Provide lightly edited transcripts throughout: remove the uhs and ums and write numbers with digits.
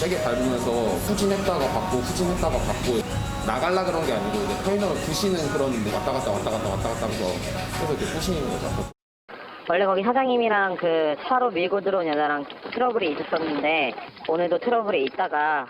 세게 밟으면서 후진했다가 받고 후진했다가 받고 나갈라 그런 게 아니고 이제 편의점을 부시는 그런 왔다 갔다 하면서 계속 이렇게 부시는 거죠. 원래 거기 사장님이랑 그 차로 밀고 들어온 여자랑 트러블이 있었었는데 오늘도 트러블이 있다가.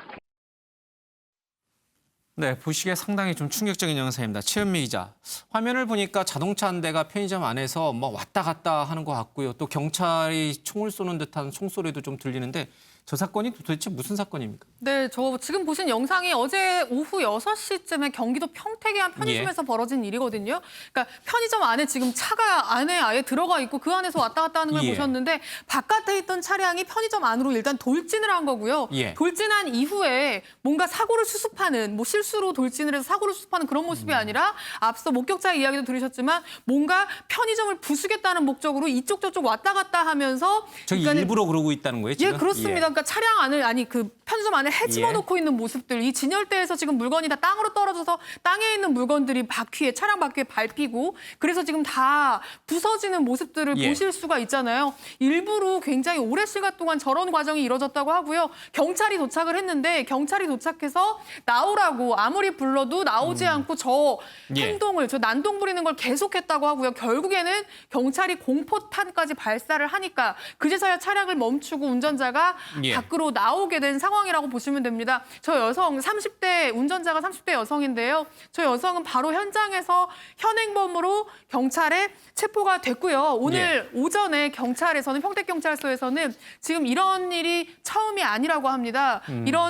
네, 보시기에 상당히 좀 충격적인 영상입니다. 최은미 기자. 화면을 보니까 자동차 한 대가 편의점 안에서 뭐 왔다 갔다 하는 것 같고요. 또 경찰이 총을 쏘는 듯한 총소리도 좀 들리는데 저 사건이 도대체 무슨 사건입니까? 네, 저 지금 보신 영상이 어제 오후 6시쯤에 경기도 평택의 한 편의점에서 벌어진 일이거든요. 그러니까 편의점 안에 지금 차가 안에 아예 들어가 있고 그 안에서 왔다 갔다 하는 걸 보셨는데 바깥에 있던 차량이 편의점 안으로 일단 돌진을 한 거고요. 돌진한 이후에 뭔가 사고를 수습하는, 뭐 실수로 돌진을 해서 사고를 수습하는 그런 모습이 아니라 앞서 목격자의 이야기도 들으셨지만 뭔가 편의점을 부수겠다는 목적으로 이쪽 저쪽 왔다 갔다 하면서 저기 일부러 그러고 있다는 거예요, 지금? 예, 그렇습니다. 그러니까 차량 안을 그 편의점 안에 헤집어 놓고 있는 모습들, 이 진열대에서 지금 물건이 다 땅으로 떨어져서 땅에 있는 물건들이 차량 바퀴에 밟히고 그래서 지금 다 부서지는 모습들을 보실 수가 있잖아요. 일부러 굉장히 오랜 시간 동안 저런 과정이 이뤄졌다고 하고요. 경찰이 도착을 했는데 경찰이 도착해서 나오라고 아무리 불러도 나오지 않고 저 행동을, 저 난동 부리는 걸 계속했다고 하고요. 결국에는 경찰이 공포탄까지 발사를 하니까 그제서야 차량을 멈추고 운전자가 밖으로 나오게 된 상황이라고 보시면 됩니다. 저 여성 30대 운전자가 30대 여성인데요. 저 여성은 바로 현장에서 현행범으로 경찰에 체포가 됐고요. 오늘 오전에 경찰에서는 평택경찰서에서는 지금 이런 일이 처음이 아니라고 합니다.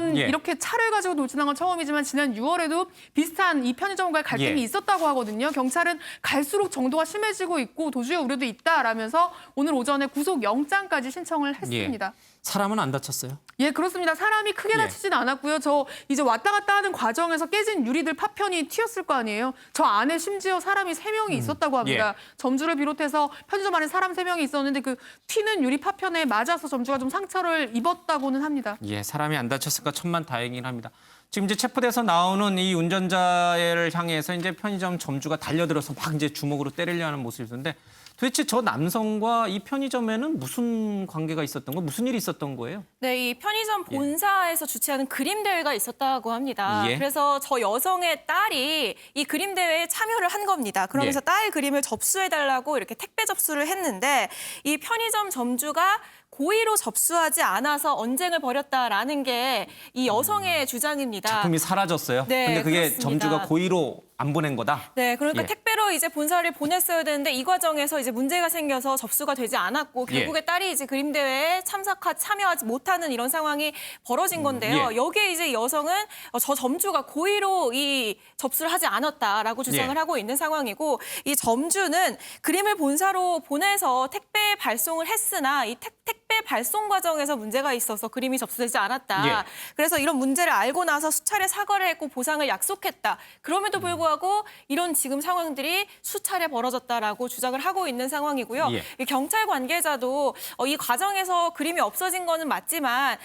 이렇게 차를 가지고 돌진한 건 처음이지만 지난 6월에도 비슷한 이 편의점과의 갈등이 있었다고 하거든요. 경찰은 갈수록 정도가 심해지고 있고 도주의 우려도 있다라면서 오늘 오전에 구속영장까지 신청을 했습니다. 사람은 안 다쳤어요? 예, 그렇습니다. 사람이 크게 다치진 않았고요. 저 이제 왔다 갔다 하는 과정에서 깨진 유리들 파편이 튀었을 거 아니에요. 저 안에 심지어 사람이 3명이 있었다고 합니다. 점주를 비롯해서 편의점 안에 사람 3명이 있었는데 그 튀는 유리 파편에 맞아서 점주가 좀 상처를 입었다고는 합니다. 예, 사람이 안 다쳤으니까 천만다행이긴 합니다. 지금 이제 체포돼서 나오는 이 운전자를 향해서 이제 편의점 점주가 달려들어서 막 이제 주먹으로 때리려 하는 모습이었는데 도대체 저 남성과 이 편의점에는 무슨 관계가 있었던 거예요? 무슨 일이 있었던 거예요? 네, 이 편의점 본사에서 주최하는 그림 대회가 있었다고 합니다. 그래서 저 여성의 딸이 이 그림 대회에 참여를 한 겁니다. 그러면서 딸 그림을 접수해달라고 이렇게 택배 접수를 했는데 이 편의점 점주가 고의로 접수하지 않아서 언쟁을 벌였다라는 게 이 여성의 주장입니다. 작품이 사라졌어요? 네, 근데 그게 그렇습니다. 점주가 고의로 안 보낸 거다? 네, 그러니까 택배로 이제 본사를 보냈어야 되는데 이 과정에서 이제 문제가 생겨서 접수가 되지 않았고 결국에 딸이 이제 그림 대회에 참여하지 못하는 이런 상황이 벌어진 건데요. 여기에 이제 여성은 저 점주가 고의로 이 접수를 하지 않았다라고 주장을 하고 있는 상황이고 이 점주는 그림을 본사로 보내서 택배 발송을 했으나 이 택배 발송 과정에서 문제가 있어서 그림이 접수되지 않았다. 그래서 이런 문제를 알고 나서 수차례 사과를 했고 보상을 약속했다. 그럼에도 불구하고 이런 지금 상황들이 수차례 벌어졌다라고 주장을 하고 있는 상황이고요. 이 경찰 관계자도 이 과정에서 그림이 없어진 거는 맞지만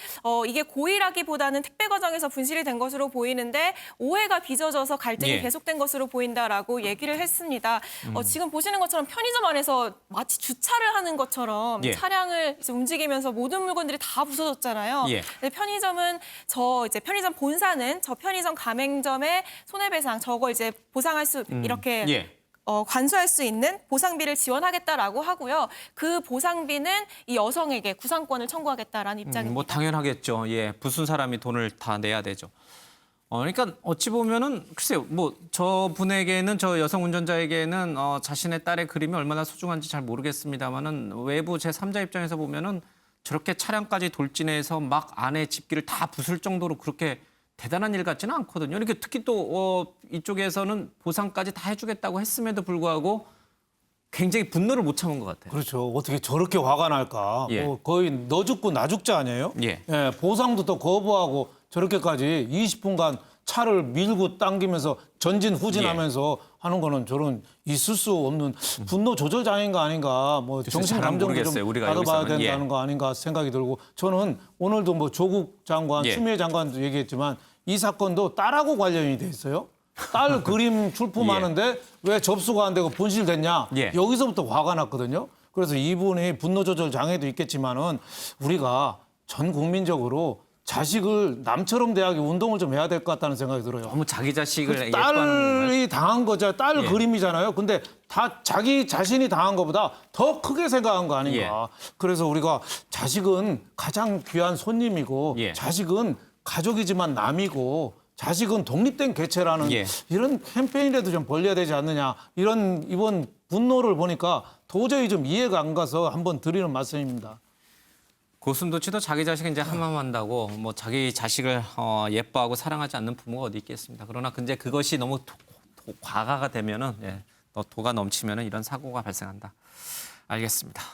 이게 고의라기보다는 택배 과정에서 분실이 된 것으로 보이는데 오해가 빚어져서 갈등이 계속된 것으로 보인다라고 얘기를 했습니다. 지금 보시는 것처럼 편의점 안에서 마치 주차를 하는 것처럼 차량을 이제 움직이면서 모든 물건들이 다 부서졌잖아요. 근데 편의점은 편의점 본사는 저 편의점 가맹점의 손해배상 저거 이제 보상할 수 이렇게 관수할 수 있는 보상비를 지원하겠다라고 하고요. 그 보상비는 이 여성에게 구상권을 청구하겠다라는 입장입니다. 뭐 당연하겠죠. 부순 사람이 돈을 다 내야 되죠. 그러니까 어찌 보면은 글쎄요, 뭐 저분에게는 저 여성 운전자에게는 자신의 딸의 그림이 얼마나 소중한지 잘 모르겠습니다만은 외부 제3자 입장에서 보면은 저렇게 차량까지 돌진해서 막 안에 집기를 다 부술 정도로 그렇게 대단한 일 같지는 않거든요. 이렇게 특히 또 이쪽에서는 보상까지 다 해주겠다고 했음에도 불구하고 굉장히 분노를 못 참은 것 같아요. 그렇죠. 어떻게 저렇게 화가 날까? 뭐 거의 너 죽고 나 죽자 아니에요? 보상도 또 거부하고 저렇게까지 20분간 차를 밀고 당기면서 전진 후진하면서 하는 거는 저런 있을 수 없는 분노 조절 장애인가 아닌가, 뭐 정신 감정도 좀 받아봐야 된다는 거 아닌가 생각이 들고, 저는 오늘도 뭐 조국 장관, 추미애 장관도 얘기했지만 이 사건도 딸하고 관련이 돼 있어요. 딸 그림 출품하는데 왜 접수가 안 되고 분실됐냐? 여기서부터 화가 났거든요. 그래서 이분이 분노 조절 장애도 있겠지만은 우리가 전 국민적으로 자식을 남처럼 대하게 운동을 좀 해야 될 것 같다는 생각이 들어요. 너무 자기 자식을 예뻐하는 건가요? 딸이 당한 거죠. 딸 예. 그림이잖아요. 근데 다 자기 자신이 당한 것보다 더 크게 생각한 거 아닌가. 예. 그래서 우리가 자식은 가장 귀한 손님이고 예. 자식은 가족이지만 남이고 자식은 독립된 개체라는 예. 이런 캠페인이라도 좀 벌려야 되지 않느냐. 이런 이번 분노를 보니까 도저히 좀 이해가 안 가서 한번 드리는 말씀입니다. 고슴도치도 자기 자식 이제 함함한다고 뭐 자기 자식을 예뻐하고 사랑하지 않는 부모가 어디 있겠습니다. 그러나 근데 그것이 너무 과가가 되면은 예, 도가 넘치면은 이런 사고가 발생한다. 알겠습니다.